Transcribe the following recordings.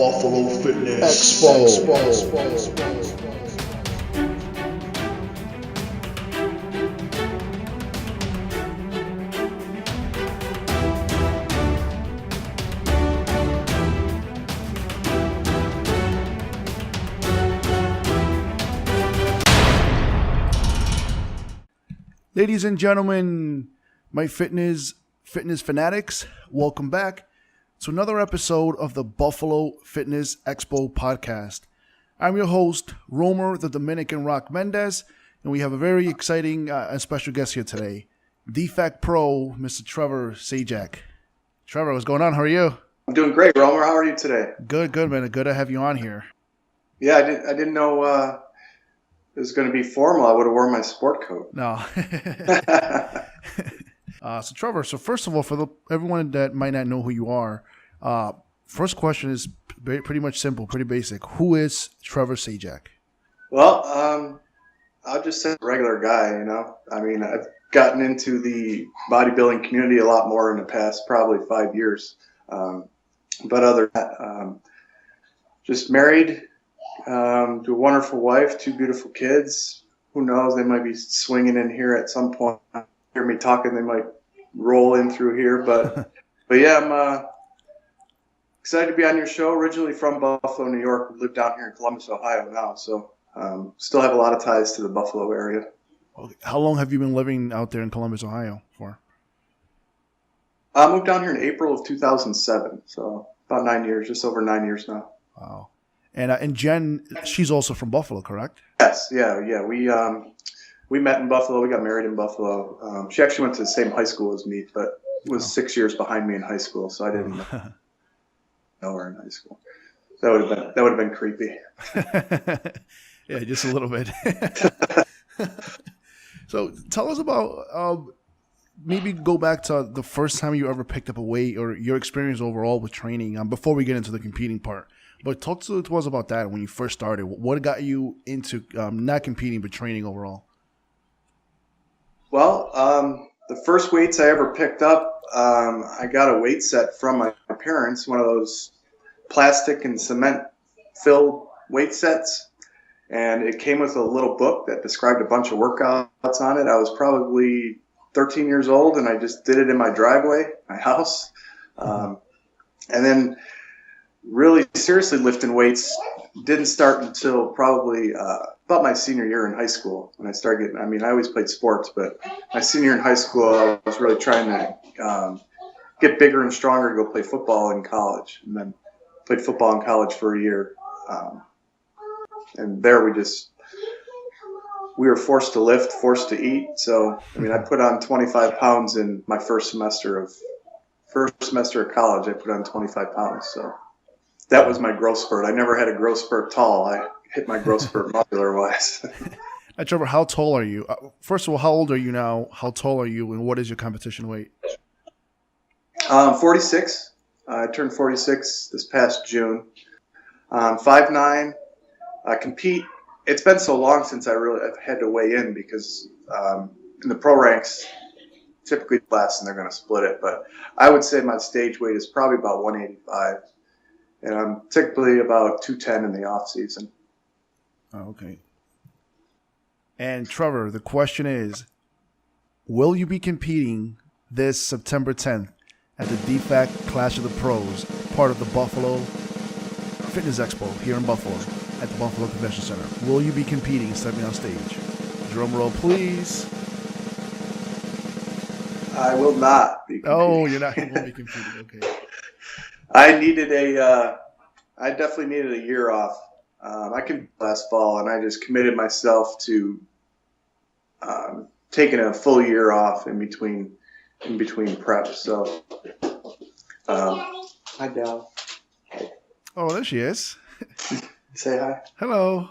Buffalo Fitness Expo. Ladies and gentlemen, my fitness fanatics, welcome back to another episode of the Buffalo Fitness Expo Podcast. I'm your host, Romer, the Dominican Rock Mendez, and we have a very exciting and special guest here today, DFAC Pro, Mr. Trevor Sajdak. Trevor, what's going on? How are you? I'm doing great, Romer. How are you today? Good, man. Good to have you on here. Yeah, I didn't know it was going to be formal. I would have worn my sport coat. No. So Trevor, first of all, for everyone that might not know who you are, first question is pretty much simple, pretty basic. Who is Trevor Sajdak? Well, I'll just say regular guy, you know. I mean, I've gotten into the bodybuilding community a lot more in the past probably 5 years. But other than that, just married to a wonderful wife, 2 beautiful kids. Who knows, they might be swinging in here at some point. Hear me talking, they might roll in through here. But yeah, I'm excited to be on your show. Originally from Buffalo, New York. We live down here in Columbus, Ohio now. So still have a lot of ties to the Buffalo area. Okay. How long have you been living out there in Columbus, Ohio for? I moved down here in April of 2007. So about 9 years, just over 9 years now. Wow. And Jen, she's also from Buffalo, correct? Yes, yeah. We met in Buffalo. We got married in Buffalo. She actually went to the same high school as me, but was 6 years behind me in high school, so I didn't know her in high school. That would have been creepy. Yeah, just a little bit. So tell us about maybe go back to the first time you ever picked up a weight or your experience overall with training before we get into the competing part. But talk to us about that when you first started. What got you into not competing but training overall? Well, the first weights I ever picked up, I got a weight set from my parents, one of those plastic and cement-filled weight sets. And it came with a little book that described a bunch of workouts on it. I was probably 13 years old, and I just did it in my driveway, my house. And then really seriously lifting weights didn't start until probably about my senior year in high school when I started getting, I always played sports, but my senior year in high school, I was really trying to get bigger and stronger to go play football in college, and then played football in college for a year. And there we were forced to lift, forced to eat. So, I put on 25 pounds in my first semester of college. I put on 25 pounds. So that was my growth spurt. I never had a growth spurt tall. I hit my growth spurt muscular-wise. Trevor, how tall are you? First of all, how old are you now? How tall are you, and what is your competition weight? 46. I turned 46 this past June. 5'9". I compete. It's been so long since I've had to weigh in because in the pro ranks, typically less, and they're going to split it. But I would say my stage weight is probably about 185. And I'm typically about 210 in the off season. Oh, okay. And Trevor, the question is, will you be competing this September 10th at the DFAC Clash of the Pros, part of the Buffalo Fitness Expo here in Buffalo at the Buffalo Convention Center? Will you be competing and stepping on stage? Drum roll, please. I will not be competing. Oh, you won't be competing. Okay. I definitely needed a year off. I competed last fall, and I just committed myself to taking a full year off in between preps. So, hi, Dal. Oh, there she is. Say hi. Hello.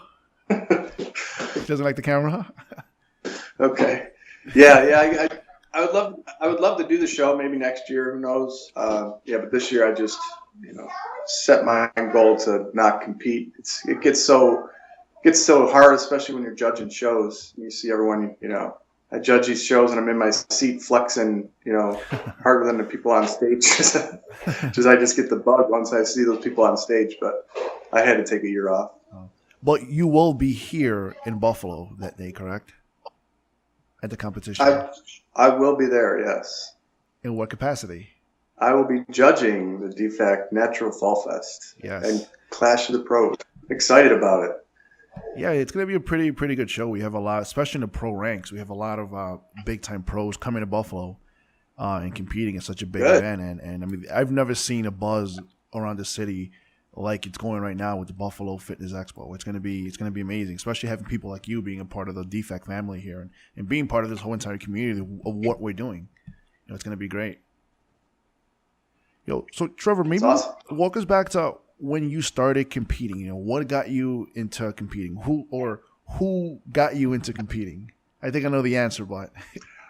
She doesn't like the camera, huh? Okay. Yeah. I would love to do the show maybe next year. Who knows? But this year I just set my goal to not compete. It gets so hard, especially when you're judging shows. You see everyone I judge these shows and I'm in my seat flexing, harder than the people on stage. Just I just get the bug once I see those people on stage. But I had to take a year off. But you will be here in Buffalo that day, correct? At the competition. I will be there, yes. In what capacity? I will be judging the DFAC Natural Fall Fest. Yes. And Clash of the Pros. Excited about it. Yeah, it's going to be a pretty good show. We have a lot, especially in the pro ranks. We have a lot of big-time pros coming to Buffalo and competing in such a big event. And I mean, I've never seen a buzz around the city like it's going right now with the Buffalo Fitness Expo. It's going to be amazing, especially having people like you being a part of the DFAC family here and being part of this whole entire community of what we're doing. It's going to be great. So Trevor, maybe walk us back to when you started competing. What got you into competing? Who got you into competing? I think I know the answer, but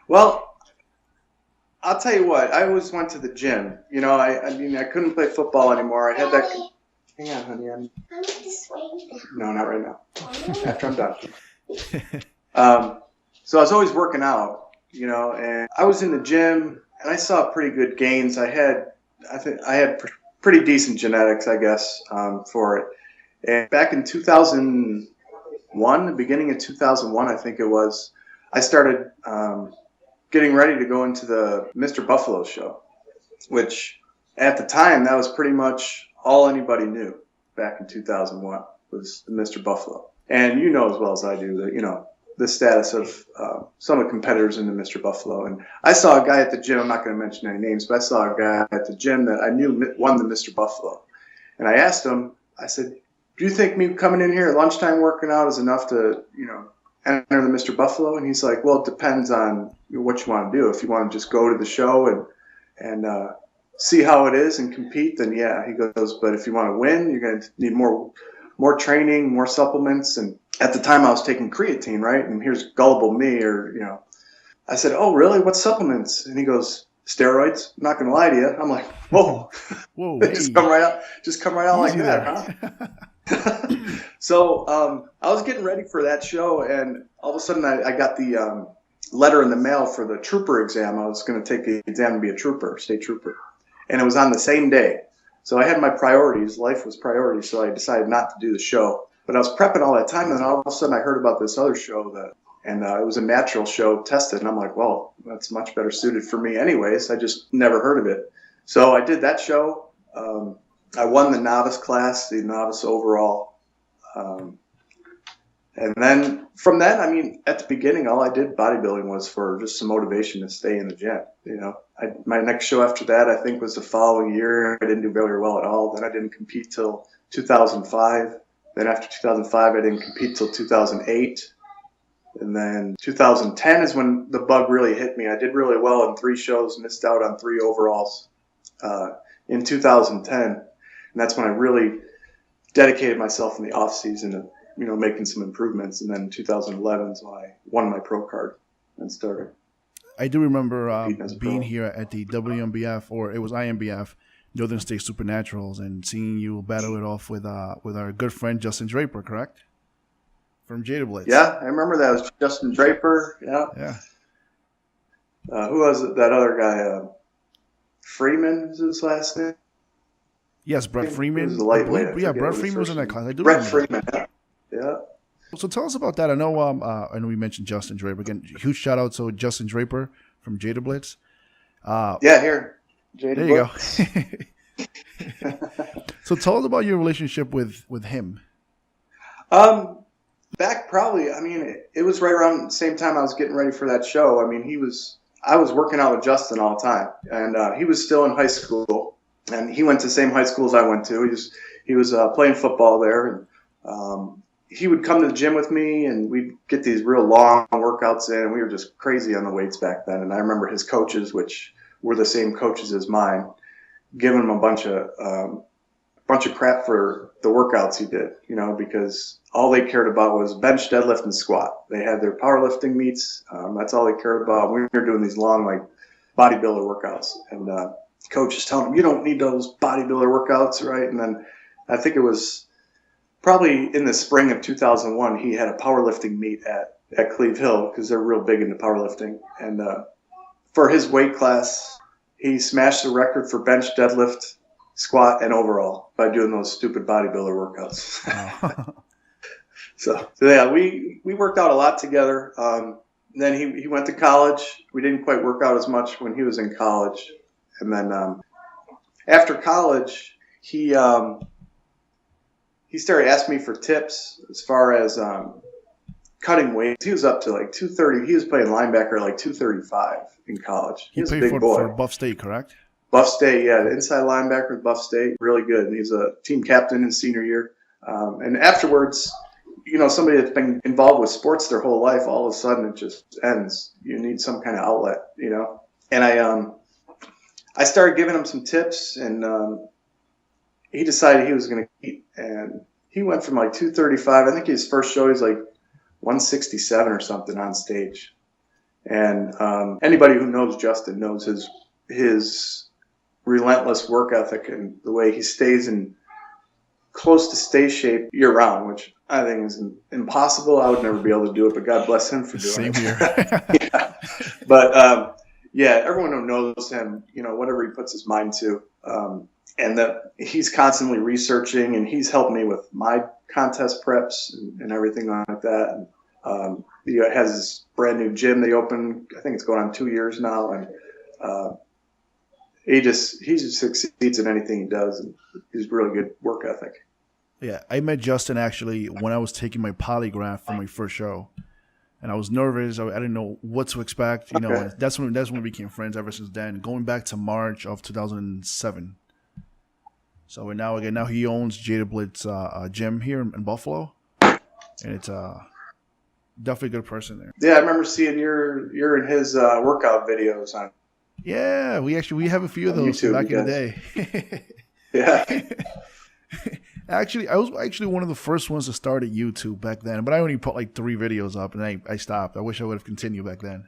well, I'll tell you what. I always went to the gym. I couldn't play football anymore. I had that. Hang on, honey. I'm this way now. No, not right now. After I'm done. So I was always working out, and I was in the gym, and I saw pretty good gains. I think I had pretty decent genetics, I guess, for it. And back in 2001, the beginning of 2001, I think it was, I started getting ready to go into the Mr. Buffalo show, which at the time, that was pretty much all anybody knew back in 2001 was the Mr. Buffalo. And you know as well as I do that, the status of some of the competitors in the Mr. Buffalo. And I saw a guy at the gym, I'm not going to mention any names, but I saw a guy at the gym that I knew won the Mr. Buffalo. And I asked him, I said, do you think me coming in here at lunchtime working out is enough to, enter the Mr. Buffalo? And he's like, well, it depends on what you want to do. If you want to just go to the show and see how it is and compete, then yeah. He goes, but if you want to win, you're going to need more training, more supplements. And at the time I was taking creatine, right? And here's gullible me, I said, oh, really? What supplements? And he goes, steroids. I'm not going to lie to you. I'm like, whoa. just come right out like that, huh? So I was getting ready for that show, and all of a sudden I got the letter in the mail for the trooper exam. I was going to take the exam to be a trooper, state trooper. And it was on the same day. So I had my priorities. Life was priority, so I decided not to do the show. But I was prepping all that time, and then all of a sudden I heard about this other show, and it was a natural show tested. And I'm like, well, that's much better suited for me anyways. I just never heard of it. So I did that show. I won the novice class, the novice overall. And then from that, I mean, at the beginning, all I did bodybuilding was for just some motivation to stay in the gym. My next show after that, I think, was the following year. I didn't do very well at all. Then I didn't compete till 2005. Then after 2005, I didn't compete till 2008. And then 2010 is when the bug really hit me. I did really well in 3 shows, missed out on 3 overalls in 2010. And that's when I really dedicated myself in the off season to, making some improvements. And then 2011 is when I won my pro card and started. I do remember being here at the WMBF, or it was IMBF, Northern State Supernaturals, and seeing you battle it off with our good friend Justin Draper, correct? From Jada Blitz. Yeah, I remember that. It was Justin Draper. Yeah. Who was it? That other guy? Freeman is his last name. Yes, Brett Freeman. Was the lightweight. Yeah, Brett Freeman was in that class. I do Brett remember. Freeman. Yeah. So tell us about that. I know we mentioned Justin Draper again. Huge shout out to Justin Draper from Jada Blitz. Here, Jada. There you go. So tell us about your relationship with him. Back probably. I mean, it was right around the same time I was getting ready for that show. I mean, I was working out with Justin all the time, and he was still in high school, and he went to the same high school as I went to. He was playing football there, and he would come to the gym with me, and we'd get these real long workouts in, and we were just crazy on the weights back then. And I remember his coaches, which were the same coaches as mine, giving him a bunch of crap for the workouts he did, because all they cared about was bench, deadlift, and squat. They had their powerlifting meets. That's all they cared about. We were doing these long, bodybuilder workouts, and coach is telling them, you don't need those bodybuilder workouts, right? And then I think it was probably in the spring of 2001, he had a powerlifting meet at at Cleve Hill because they're real big into powerlifting. And for his weight class, he smashed the record for bench, deadlift, squat, and overall by doing those stupid bodybuilder workouts. Wow. So yeah, we worked out a lot together. Then he went to college. We didn't quite work out as much when he was in college. And then after college, he started asking me for tips as far as cutting weight. He was up to like 230. He was playing linebacker like 235 in college. He was a big boy. For Buff State, correct? Buff State, yeah. The inside linebacker with Buff State, really good. And he's a team captain in senior year. And afterwards, somebody that's been involved with sports their whole life, all of a sudden it just ends. You need some kind of outlet, And I started giving him some tips, and he decided he was going to compete. And he went from like 235. I think his first show, he's like 167 or something on stage. And anybody who knows Justin knows his relentless work ethic and the way he stays in close to stay shape year round, which I think is impossible. I would never be able to do it, but God bless him for doing it. Same here. Yeah. But everyone who knows him, whatever he puts his mind to, and that he's constantly researching, and he's helped me with my contest preps and everything like that. And he has this brand new gym they opened. I think it's going on 2 years now, and he just succeeds in anything he does, and he's really good work ethic. Yeah, I met Justin actually when I was taking my polygraph for my first show, and I was nervous. I didn't know what to expect. Okay. That's when we became friends. Ever since then, going back to March of 2007. So now he owns Jada Blitz gym here in Buffalo, and it's definitely a good person there. Yeah, I remember seeing your and his workout videos on. Yeah, we have a few of those YouTube, back in the day. Yeah. Actually, I was one of the first ones to start at YouTube back then, but I only put like 3 videos up, and I stopped. I wish I would have continued back then.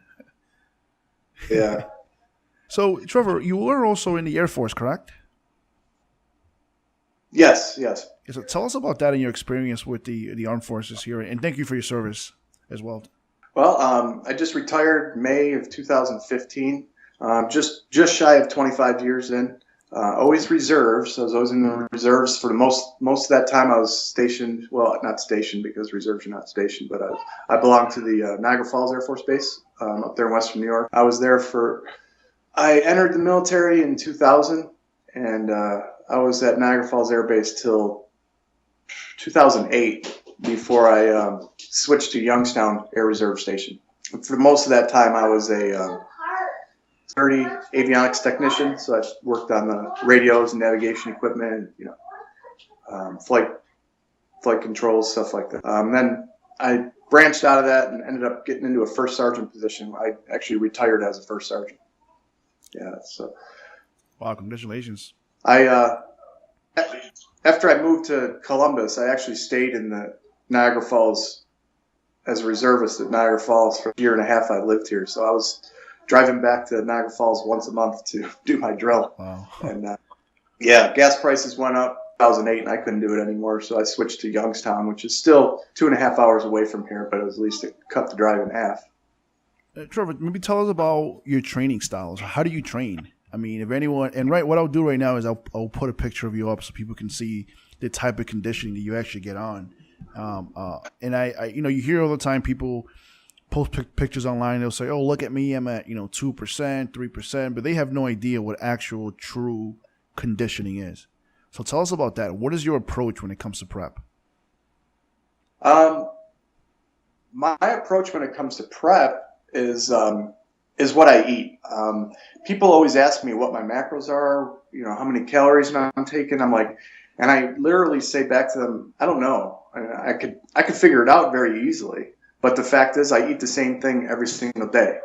Yeah. So, Trevor, you were also in the Air Force, correct? Yes. So tell us about that and your experience with the armed forces here, and thank you for your service as well. Well, I just retired May of 2015, just shy of 25 years in. Always reserves. I was always in the reserves for the most of that time. I was stationed. Well, not stationed because reserves are not stationed, but I belonged to the Niagara Falls Air Force Base up there in Western New York. I was there I entered the military in 2000, and I was at Niagara Falls Air Base till 2008 before I switched to Youngstown Air Reserve Station. For most of that time, I was a avionics technician, so I worked on the radios and navigation equipment, flight controls, stuff like that. Then I branched out of that and ended up getting into a first sergeant position. I actually retired as a first sergeant. Yeah. So. Wow! Congratulations. After I moved to Columbus, I actually stayed in the Niagara Falls as a reservist at Niagara Falls for a year and a half. I lived here, so I was driving back to Niagara Falls once a month to do my drill. Wow. And gas prices went up in 2008, and I couldn't do it anymore, so I switched to Youngstown, which is still 2.5 hours away from here, but at least it cut the drive in half. Trevor, maybe tell us about your training styles. How do you train? I mean, if anyone, and what I'll do right now is I'll put a picture of you up so people can see the type of conditioning that you actually get on. And I you hear all the time people post pictures online. They'll say, "Oh, look at me, I'm at 2%, 3%," but they have no idea what actual true conditioning is. So tell us about that. What is your approach when it comes to prep? My approach when it comes to prep is what I eat. People always ask me what my macros are, how many calories I'm taking. I'm like, and I literally say back to them, I don't know. I could figure it out very easily. But the fact is, I eat the same thing every single day,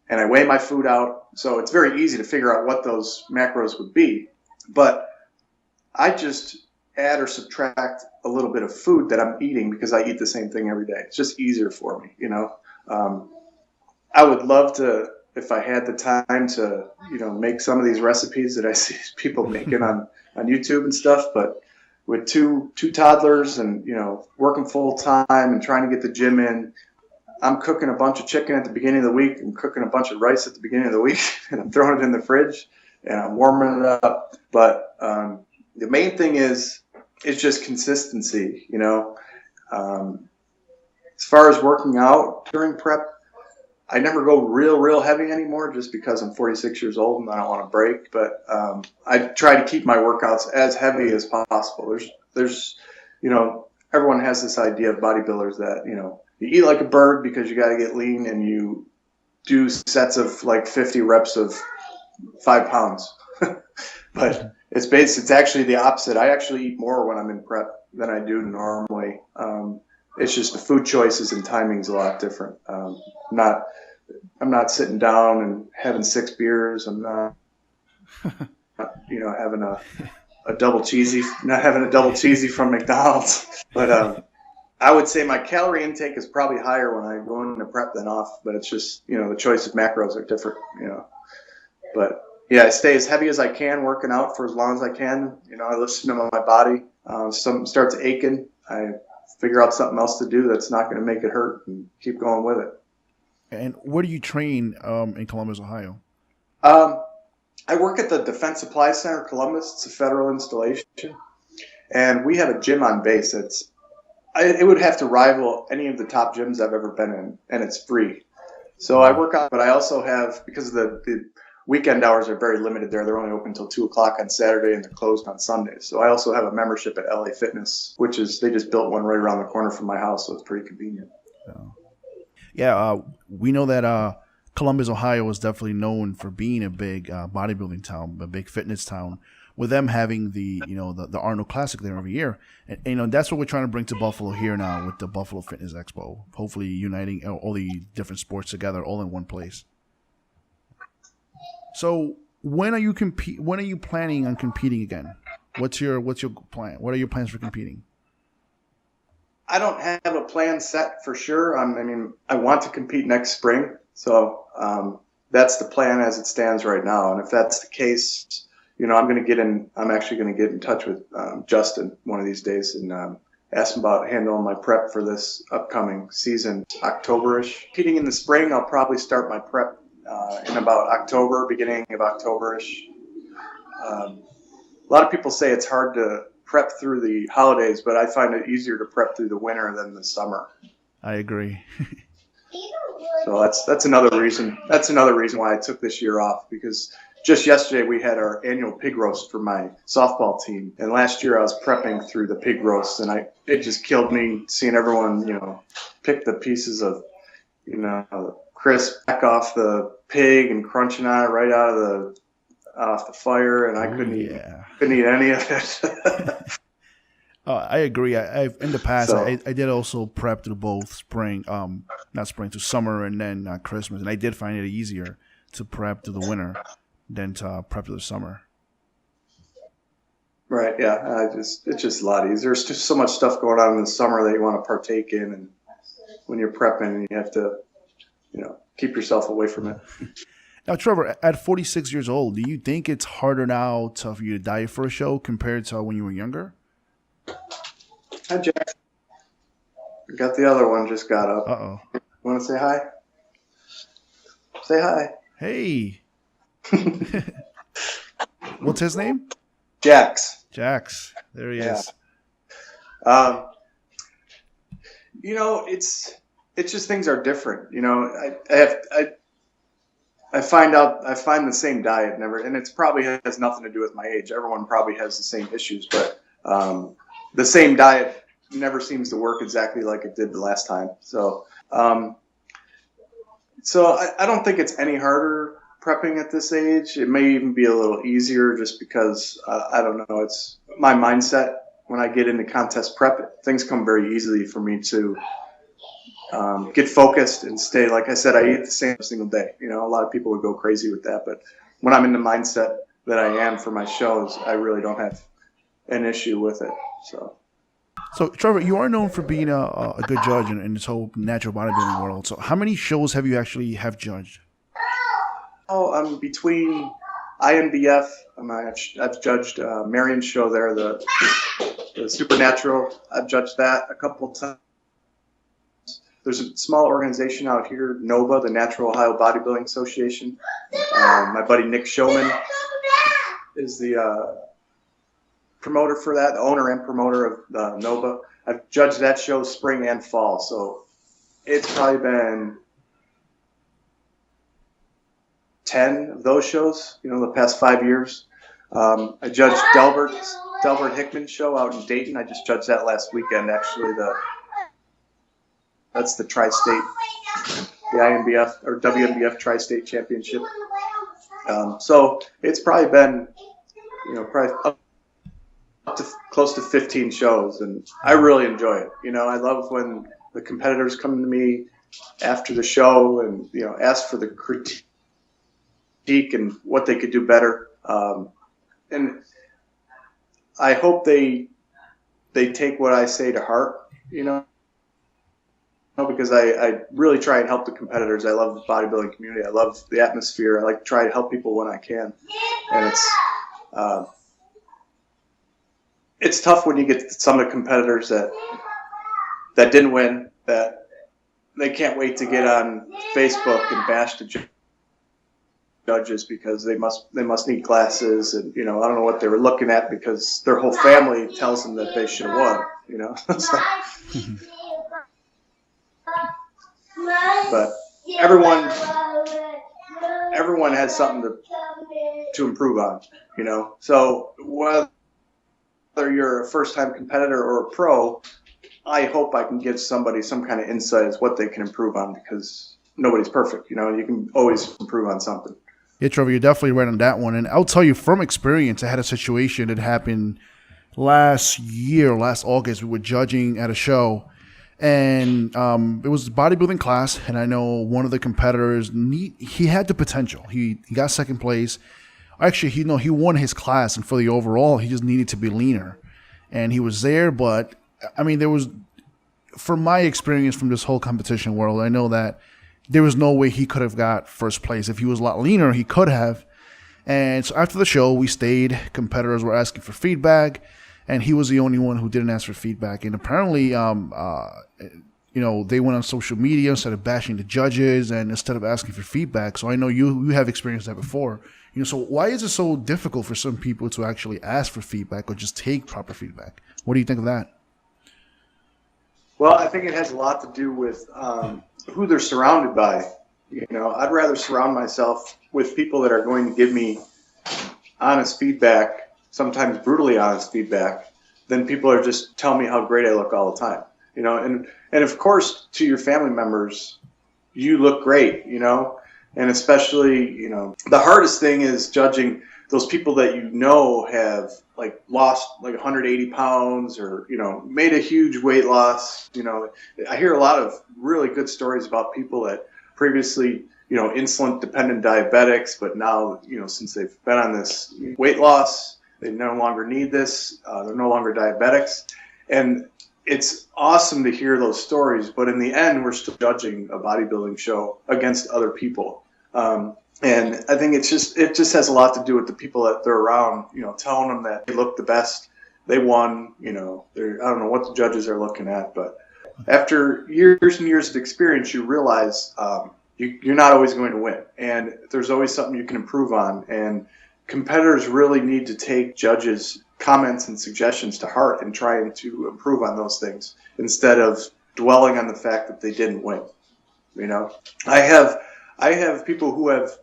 and I weigh my food out. So it's very easy to figure out what those macros would be. But I just add or subtract a little bit of food that I'm eating because I eat the same thing every day. It's just easier for me, I would love to, if I had the time to, make some of these recipes that I see people making on YouTube and stuff. But with two toddlers and, working full time and trying to get the gym in, I'm cooking a bunch of chicken at the beginning of the week. I'm cooking a bunch of rice at the beginning of the week, and I'm throwing it in the fridge, and I'm warming it up. But the main thing is just consistency, you know. As far as working out during prep, I never go real heavy anymore just because I'm 46 years old and I don't want to break. But I try to keep my workouts as heavy as possible. There's, you know, everyone has this idea of bodybuilders that, you know, you eat like a bird because you got to get lean, and you do sets of like 50 reps of 5 pounds. But it's actually the opposite. I actually eat more when I'm in prep than I do normally. It's just the food choices and timing's a lot different. I'm not sitting down and having 6 beers. I'm not, you know, having a double cheesy, not having a double cheesy from McDonald's. But I would say my calorie intake is probably higher when I go into prep than off. But it's just, you know, the choice of macros are different, you know. But yeah, I stay as heavy as I can, working out for as long as I can. You know, I listen to my body. Something starts aching, I figure out something else to do that's not going to make it hurt, and keep going with it. And where do you train in Columbus, Ohio? I work at the Defense Supply Center, Columbus. It's a federal installation, and we have a gym on base. It would have to rival any of the top gyms I've ever been in, and it's free. So I work out, but I also have, because the weekend hours are very limited there. They're only open until 2 o'clock on Saturday, and they're closed on Sundays. So I also have a membership at LA Fitness, which is, they just built one right around the corner from my house, so it's pretty convenient. Yeah, we know that Columbus, Ohio is definitely known for being a big bodybuilding town, a big fitness town, with them having the Arnold Classic there every year. And you know, that's what we're trying to bring to Buffalo here now with the Buffalo Fitness Expo, hopefully uniting all the different sports together all in one place. So when are you planning on competing again? What's your plan? What are your plans for competing? I don't have a plan set for sure. I want to compete next spring. So that's the plan as it stands right now. And if that's the case, you know, I'm actually going to get in touch with Justin one of these days and ask him about handling my prep for this upcoming season, October-ish. Competing in the spring, I'll probably start my prep in about October, beginning of October-ish. A lot of people say it's hard to prep through the holidays, but I find it easier to prep through the winter than the summer. I agree. So that's another reason. That's another reason why I took this year off, because just yesterday we had our annual pig roast for my softball team, and last year I was prepping through the pig roast, and it just killed me seeing everyone, you know, pick the pieces of, you know, crisp back off the pig and crunching on it right off the fire, and I couldn't eat any of it. I agree. I've in the past I did also prep through both spring, not spring, to summer and then Christmas, and I did find it easier to prep through the winter than to prep through the summer. Right. Yeah. It's just a lot easier. There's just so much stuff going on in the summer that you want to partake in, and when you're prepping, you have to, you know, keep yourself away from it. Now, Trevor, at 46 years old, do you think it's harder now for you to diet for a show compared to when you were younger? Hi, Jack. Got the other one, just got up. Uh-oh. Want to say hi? Say hi. Hey. What's his name? Jax. There he is. You know, it's just things are different. You know, I find the same diet and it's probably has nothing to do with my age. Everyone probably has the same issues, but the same diet never seems to work exactly like it did the last time. So I don't think it's any harder prepping at this age. It may even be a little easier just because I don't know. It's my mindset. When I get into contest prep, things come very easily for me to get focused and stay. Like I said, I eat the same single day. You know, a lot of people would go crazy with that, but when I'm in the mindset that I am for my shows, I really don't have an issue with it. So Trevor, you are known for being a good judge in this whole natural bodybuilding world. So how many shows have you actually judged? Oh, I'm between INBF. I've judged Marion's show there, the Supernatural. I've judged that a couple of times. there's a small organization out here, NOVA, the Natural Ohio Bodybuilding Association. My buddy Nick Showman is the promoter for that, the owner and promoter of NOVA. I've judged that show spring and fall, so it's probably been 10 of those shows, the past 5 years. I judged Delbert Hickman's show out in Dayton. I just judged that last weekend, actually. That's the Tri-State, the INBF or WNBF Tri-State Championship. So it's probably been, probably up to close to 15 shows, and I really enjoy it. I love when the competitors come to me after the show and, ask for the critique and what they could do better. And I hope they take what I say to heart, because I really try and help the competitors. I love the bodybuilding community. I love the atmosphere. I like to try to help people when I can. And it's tough when you get some of the competitors that didn't win, that they can't wait to get on Facebook and bash the judges because they must need glasses, and I don't know what they were looking at because their whole family tells them that they should have won. So, but everyone has something to improve on. So whether you're a first-time competitor or a pro, I hope I can give somebody some kind of insight as what they can improve on, because nobody's perfect. You can always improve on something. Yeah, Trevor, you're definitely right on that one. And I'll tell you from experience, I had a situation that happened last August. We were judging at a show, and it was a bodybuilding class. And I know one of the competitors, he had the potential. He got second place. Actually, he won his class, and for the overall, he just needed to be leaner. And he was there, but there was, from my experience from this whole competition world, I know that there was no way he could have got first place. If he was a lot leaner, he could have. And so after the show, we stayed. Competitors were asking for feedback, and he was the only one who didn't ask for feedback. And apparently, they went on social media instead of bashing the judges and instead of asking for feedback. So I know you have experienced that before. So why is it so difficult for some people to actually ask for feedback or just take proper feedback? What do you think of that? Well, I think it has a lot to do with who they're surrounded by. I'd rather surround myself with people that are going to give me honest feedback, sometimes brutally honest feedback, than people are just telling me how great I look all the time. And of course, to your family members, you look great, and especially, the hardest thing is judging those people that have lost 180 pounds or, made a huge weight loss. I hear a lot of really good stories about people that previously, insulin dependent diabetics, but now, since they've been on this weight loss, they no longer need this. They're no longer diabetics. And it's awesome to hear those stories, but in the end, we're still judging a bodybuilding show against other people. And I think it just has a lot to do with the people that they're around, telling them that they look the best, they won, I don't know what the judges are looking at, but after years and years of experience, you realize you're not always going to win, and there's always something you can improve on, and competitors really need to take judges' comments and suggestions to heart and trying to improve on those things instead of dwelling on the fact that they didn't win. I have people who have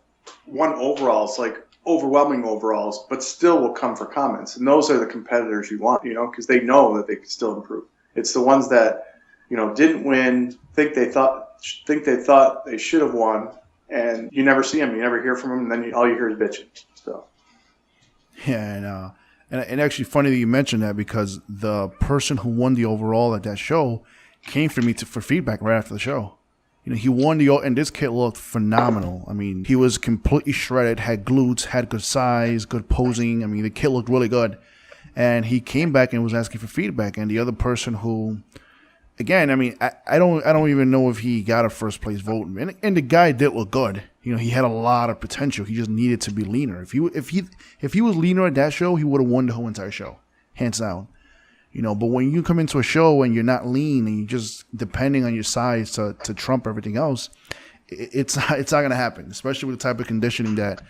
won overalls, overwhelming overalls, but still will come for comments. And those are the competitors you want, because they know that they can still improve. It's the ones that, didn't win, think they thought they should have won, and you never see them, you never hear from them, and then all you hear is bitching. So. Yeah, and actually funny that you mentioned that, because the person who won the overall at that show came for me for feedback right after the show. He won and this kid looked phenomenal. He was completely shredded, had glutes, had good size, good posing. The kid looked really good. And he came back and was asking for feedback. And the other person who, again, I don't even know if he got a first place vote. And the guy did look good. He had a lot of potential. He just needed to be leaner. If he was leaner at that show, he would have won the whole entire show, hands down. But when you come into a show and you're not lean and you're just depending on your size to trump everything else, it's not going to happen, especially with the type of conditioning that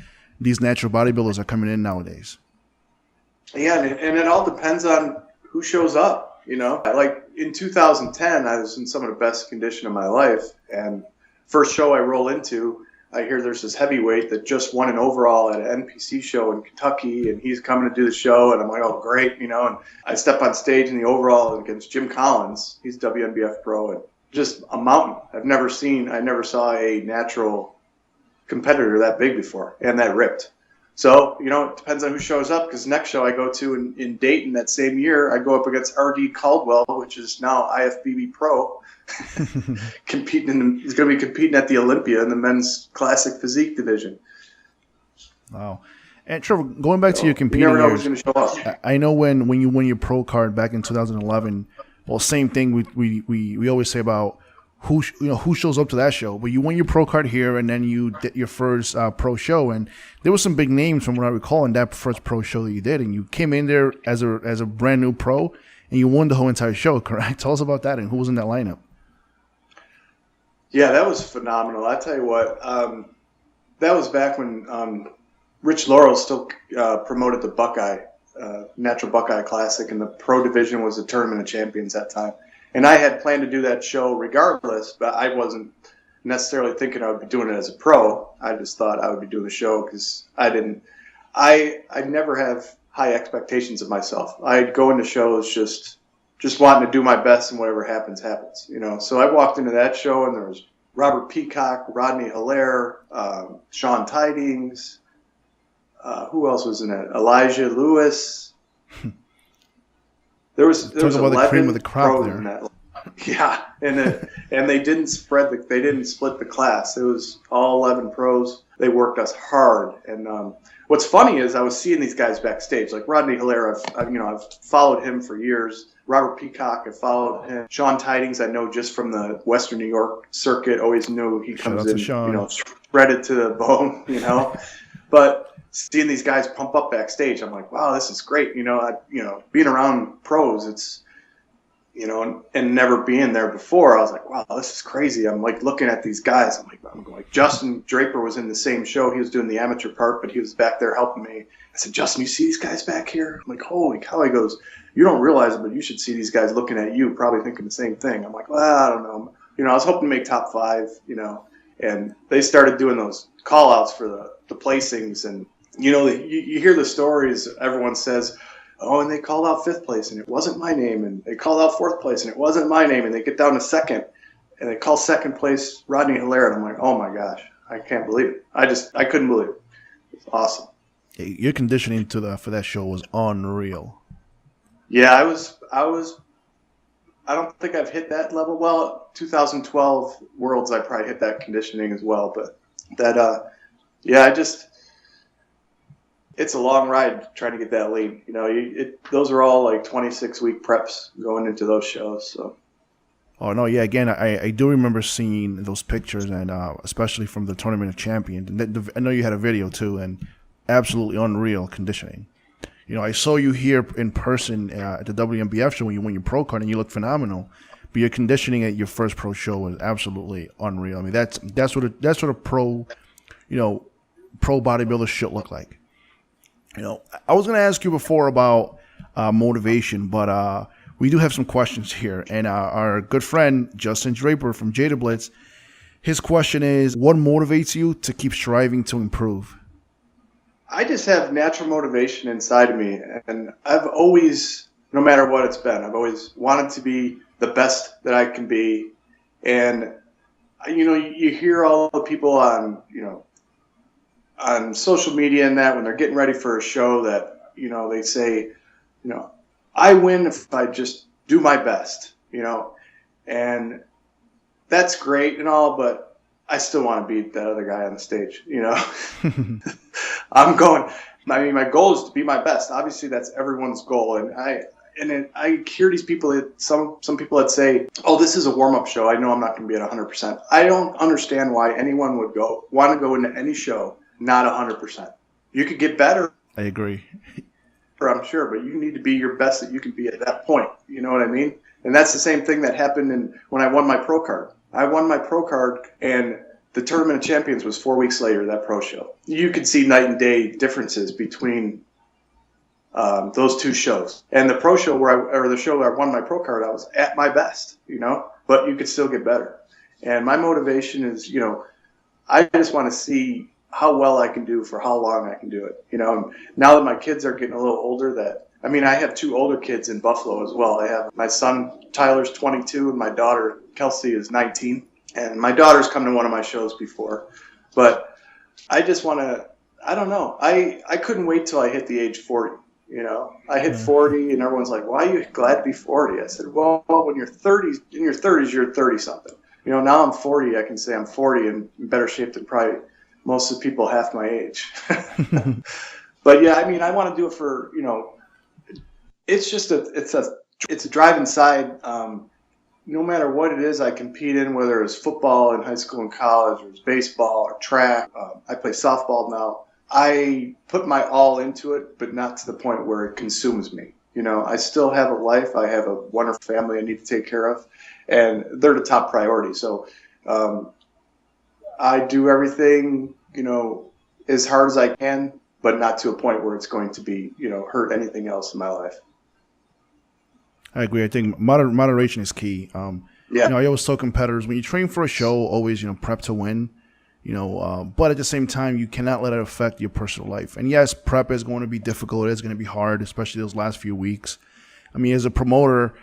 these natural bodybuilders are coming in nowadays. Yeah, and it all depends on who shows up, Like in 2010, I was in some of the best condition of my life, and first show I roll into, I hear there's this heavyweight that just won an overall at an NPC show in Kentucky, and he's coming to do the show, and I'm like, oh, great, and I step on stage in the overall against Jim Collins. He's WNBF pro, and just a mountain. I never saw a natural competitor that big before and that ripped. So, it depends on who shows up, because next show I go to in Dayton that same year, I go up against R.D. Caldwell, which is now IFBB pro, he's going to be competing at the Olympia in the men's classic physique division. Wow. And Trevor, going back to your competing you never know years, who's going to show up. I know when you won your pro card back in 2011, well, same thing we always say about who shows up to that show. But you won your pro card here, and then you did your first pro show, and there were some big names from what I recall in that first pro show that you did, and you came in there as a brand new pro, and you won the whole entire show. Correct? Tell us about that and who was in that lineup. Yeah, that was phenomenal. I tell you what, that was back when Rich Laurel still promoted the Buckeye, Natural Buckeye Classic, and the pro division was the Tournament of Champions that time. And I had planned to do that show regardless, but I wasn't necessarily thinking I would be doing it as a pro. I just thought I would be doing the show because I never have high expectations of myself. I'd go into shows just wanting to do my best, and whatever happens, happens. So I walked into that show, and there was Robert Peacock, Rodney Hilaire, Sean Tidings. Who else was in it? Elijah Lewis. There was 11 the cream of the crop pros there. in that. Yeah, and they didn't split the class. It was all 11 pros. They worked us hard, and what's funny is I was seeing these guys backstage, like Rodney Hilaire. I've followed him for years. Robert Peacock, I followed him. Sean Tidings, I know just from the Western New York circuit. Always knew he comes in, shredded to the bone, But seeing these guys pump up backstage, I'm like, wow, this is great. Being around pros, it's, and never being there before, I was like, wow, this is crazy. I'm like looking at these guys. I'm going, Justin Draper was in the same show. He was doing the amateur part, but he was back there helping me. I said, Justin, you see these guys back here? I'm like, holy cow. He goes, you don't realize it, but you should see these guys looking at you, probably thinking the same thing. I'm like, well, I don't know. I was hoping to make top 5, and they started doing those call outs for the placings. And, you hear the stories. Everyone says, oh, and they called out 5th place, and it wasn't my name. And they called out 4th place, and it wasn't my name. And they get down to 2nd, and they call 2nd place Rodney Hilaire. And I'm like, oh, my gosh, I can't believe it. I couldn't believe it. It's awesome. Your conditioning for that show was unreal. Yeah, I don't think I've hit that level. Well, 2012 Worlds, I probably hit that conditioning as well. But that, it's a long ride trying to get that lean. Those are all like 26-week preps going into those shows. So. Oh, no, yeah, again, I do remember seeing those pictures, and especially from the Tournament of Champions. And I know you had a video, too, and absolutely unreal conditioning. I saw you here in person at the WNBF show when you won your pro card, and you look phenomenal. But your conditioning at your first pro show was absolutely unreal. I mean, that's what a pro, pro bodybuilder should look like. I was going to ask you before about motivation, but we do have some questions here. And our good friend, Justin Draper from Jada Blitz, his question is, what motivates you to keep striving to improve? I just have natural motivation inside of me. And I've always, no matter what it's been, I've always wanted to be the best that I can be. And, you hear all the people on social media and that when they're getting ready for a show that, they say, I win if I just do my best, and that's great and all, but I still want to beat that other guy on the stage, my goal is to be my best. Obviously that's everyone's goal. And I hear these people, some people that say, oh, this is a warm-up show. I know I'm not going to be at 100%. I don't understand why anyone would want to go into any show not 100%. You could get better. I agree. I'm sure, but you need to be your best that you can be at that point. You know what I mean? And that's the same thing that happened when I won my pro card. I won my pro card, and the Tournament of Champions was 4 weeks later, that pro show. You could see night and day differences between those two shows. And the pro show the show where I won my pro card, I was at my best, but you could still get better. And my motivation is, I just want to see how well I can do for how long I can do it. Now that my kids are getting a little older, I have 2 older kids in Buffalo as well. I have my son, Tyler's 22, and my daughter, Kelsey, is 19. And my daughter's come to one of my shows before. But I just want to, I don't know. I couldn't wait till I hit the age 40. I hit 40, and everyone's like, "Why are you glad to be 40?" I said, "Well, when you're 30, in your 30s, you're 30-something. Now I'm 40. I can say I'm 40 and in better shape than probably most of the people half my age." But yeah, I want to do it for it's just it's a drive inside. No matter what it is I compete in, whether it's football in high school and college, or it's baseball or track. I play softball now. I put my all into it, but not to the point where it consumes me. I still have a life. I have a wonderful family I need to take care of, and they're the top priority. So I do everything, as hard as I can, but not to a point where it's going to be, hurt anything else in my life. I agree. I think moderation is key. Yeah. I always tell competitors, when you train for a show, always, prep to win. But at the same time, you cannot let it affect your personal life. And yes, prep is going to be difficult. It is going to be hard, especially those last few weeks. As a promoter,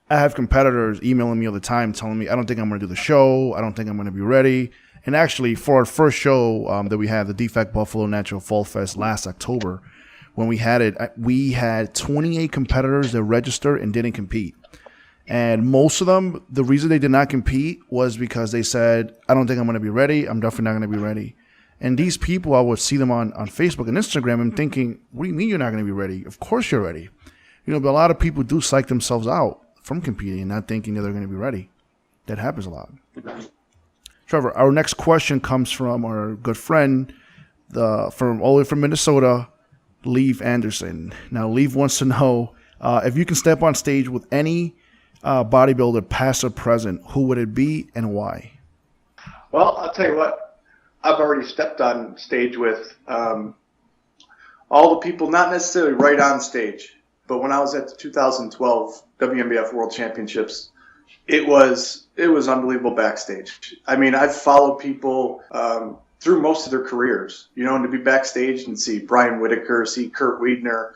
I have competitors emailing me all the time telling me, I don't think I'm going to do the show. I don't think I'm going to be ready. And actually, for our first show that we had, the DFAC Buffalo Natural Fall Fest last October, when we had it, we had 28 competitors that registered and didn't compete. And most of them, the reason they did not compete was because they said, I don't think I'm going to be ready. I'm definitely not going to be ready. And these people, I would see them on Facebook and Instagram and thinking, what do you mean you're not going to be ready? Of course you're ready. But a lot of people do psych themselves out from competing and not thinking that they're going to be ready. That happens a lot. Trevor, our next question comes from our good friend, from all the way from Minnesota, Leave Anderson. Now, Leave wants to know if you can step on stage with any bodybuilder, past or present, who would it be and why? Well, I'll tell you what. I've already stepped on stage with all the people, not necessarily right on stage, but when I was at the 2012 WNBF World Championships, it was unbelievable backstage. I've followed people through most of their careers, and to be backstage and see Brian Whitaker, see Kurt Wiedner,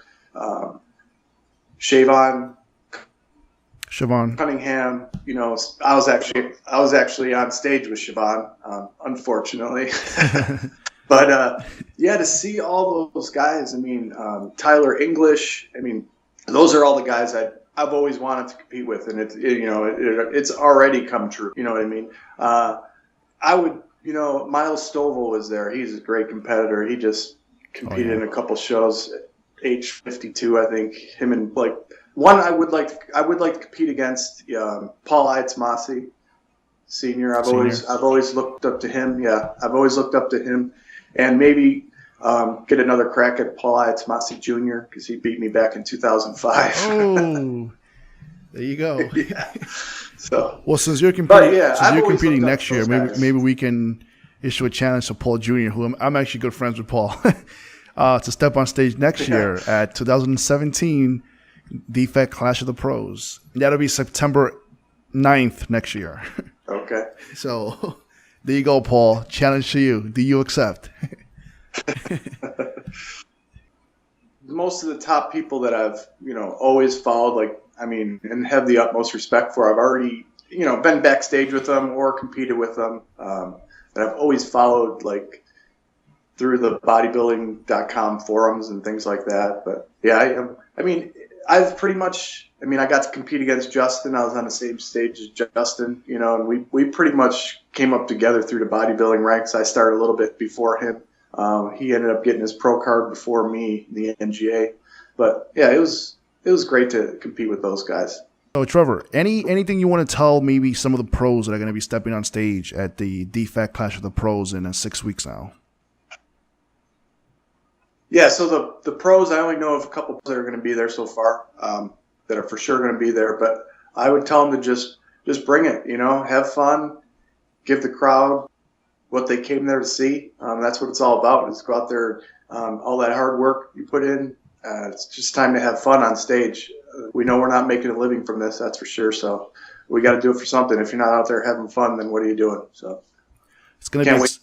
Siobhan Cunningham. I was actually on stage with Siobhan, unfortunately. But to see all those guys. Tyler English. Those are all the guys I've always wanted to compete with, and it's already come true. You know what I mean? I would. Miles Stovall was there. He's a great competitor. He just competed in a couple shows at age 52, I think. Him and one I would like to compete against Paul Aitzmasi, Senior. I've always looked up to him. Yeah, I've always looked up to him, and maybe get another crack at Paul Aitzmasi Jr. because he beat me back in 2005. Oh, there you go. Yeah. So, well, since you're competing next year, maybe we can issue a challenge to Paul Jr., who I'm actually good friends with Paul, to step on stage next year at 2017 DFAC Clash of the Pros. That'll be September 9th next year. Okay. So there you go, Paul. Challenge to you. Do you accept? Most of the top people that I've, always followed, and have the utmost respect for, I've already, been backstage with them or competed with them. And I've always followed, through the bodybuilding.com forums and things like that. But, yeah, I've pretty much, I got to compete against Justin. I was on the same stage as Justin, and we pretty much came up together through the bodybuilding ranks. I started a little bit before him. He ended up getting his pro card before me, the NGA. But, yeah, it was great to compete with those guys. So, Trevor, anything you want to tell maybe some of the pros that are going to be stepping on stage at the DFAC Clash of the Pros in 6 weeks now? Yeah, so the pros, I only know of a couple that are going to be there so far, that are for sure going to be there. But I would tell them to just bring it, have fun, give the crowd what they came there to see. That's what it's all about, is go out there, all that hard work you put in. It's just time to have fun on stage. We know we're not making a living from this, that's for sure. So we got to do it for something. If you're not out there having fun, then what are you doing? So it's going to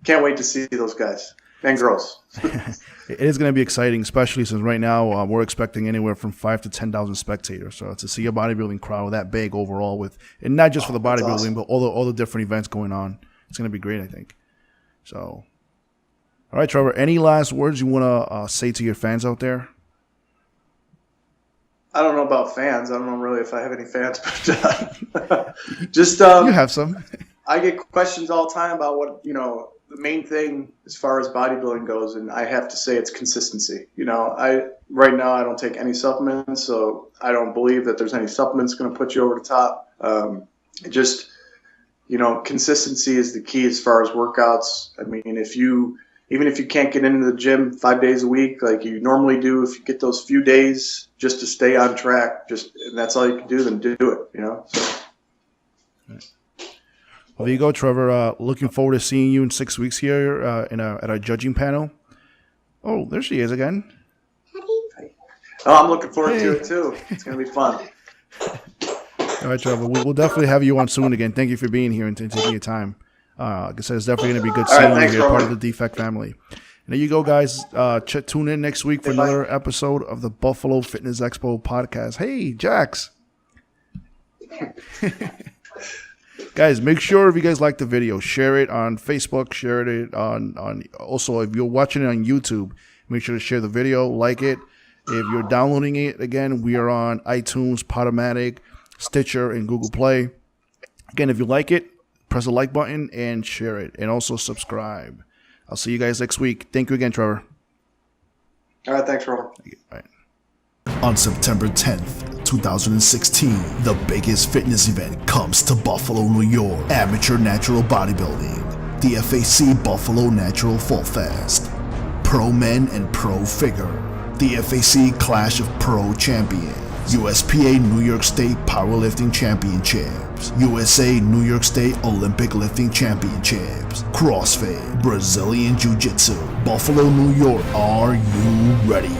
can't wait to see those guys and girls. It is going to be exciting, especially since right now we're expecting anywhere from 5,000 to 10,000 spectators. So to see a bodybuilding crowd that big overall, and not just for the bodybuilding, awesome, but all the different events going on, it's going to be great, I think. So, all right, Trevor, any last words you want to say to your fans out there? I don't know about fans. I don't know really if I have any fans, but you have some. I get questions all the time about what, the main thing as far as bodybuilding goes, and I have to say it's consistency. Right now I don't take any supplements, so I don't believe that there's any supplements going to put you over the top. Consistency is the key as far as workouts. I mean, even if you can't get into the gym 5 days a week like you normally do, if you get those few days just to stay on track, and that's all you can do, then do it. So. Well, there you go, Trevor. Looking forward to seeing you in 6 weeks here at our judging panel. Oh, there she is again. Oh, I'm looking forward to it too. It's going to be fun. All right, Trevor. We'll definitely have you on soon again. Thank you for being here and taking your time. Like I said, it's definitely going to be good seeing you here, part of the DFAC family. And there you go, guys. Tune in next week for another episode of the Buffalo Fitness Expo Podcast. Hey, Jax. Guys, make sure if you guys like the video, share it on Facebook, share it on also if you're watching it on YouTube, make sure to share the video, like it. If you're downloading it, again, we are on iTunes, Podomatic, Stitcher, and Google Play. Again, if you like it, press the like button and share it, and also subscribe. I'll see you guys next week. Thank you again, Trevor. All right, thanks, Robert. All right. On September 10th, 2016, the biggest fitness event comes to Buffalo, New York. Amateur Natural Bodybuilding, DFAC Buffalo Natural Fall Fest. Pro Men and Pro Figure, DFAC Clash of Pro Champions. USPA New York State Powerlifting Championships, USA New York State Olympic Lifting Championships, CrossFit, Brazilian Jiu-Jitsu, Buffalo, New York. Are you ready?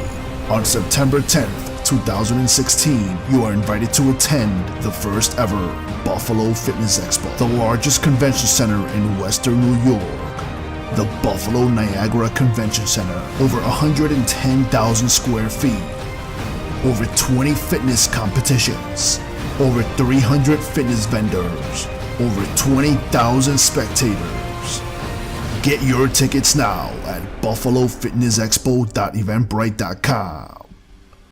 On September 10th, 2016, you are invited to attend the first ever Buffalo Fitness Expo, the largest convention center in Western New York. The Buffalo Niagara Convention Center, over 110,000 square feet. Over 20 fitness competitions, over 300 fitness vendors, over 20,000 spectators. Get your tickets now at buffalofitnessexpo.eventbrite.com.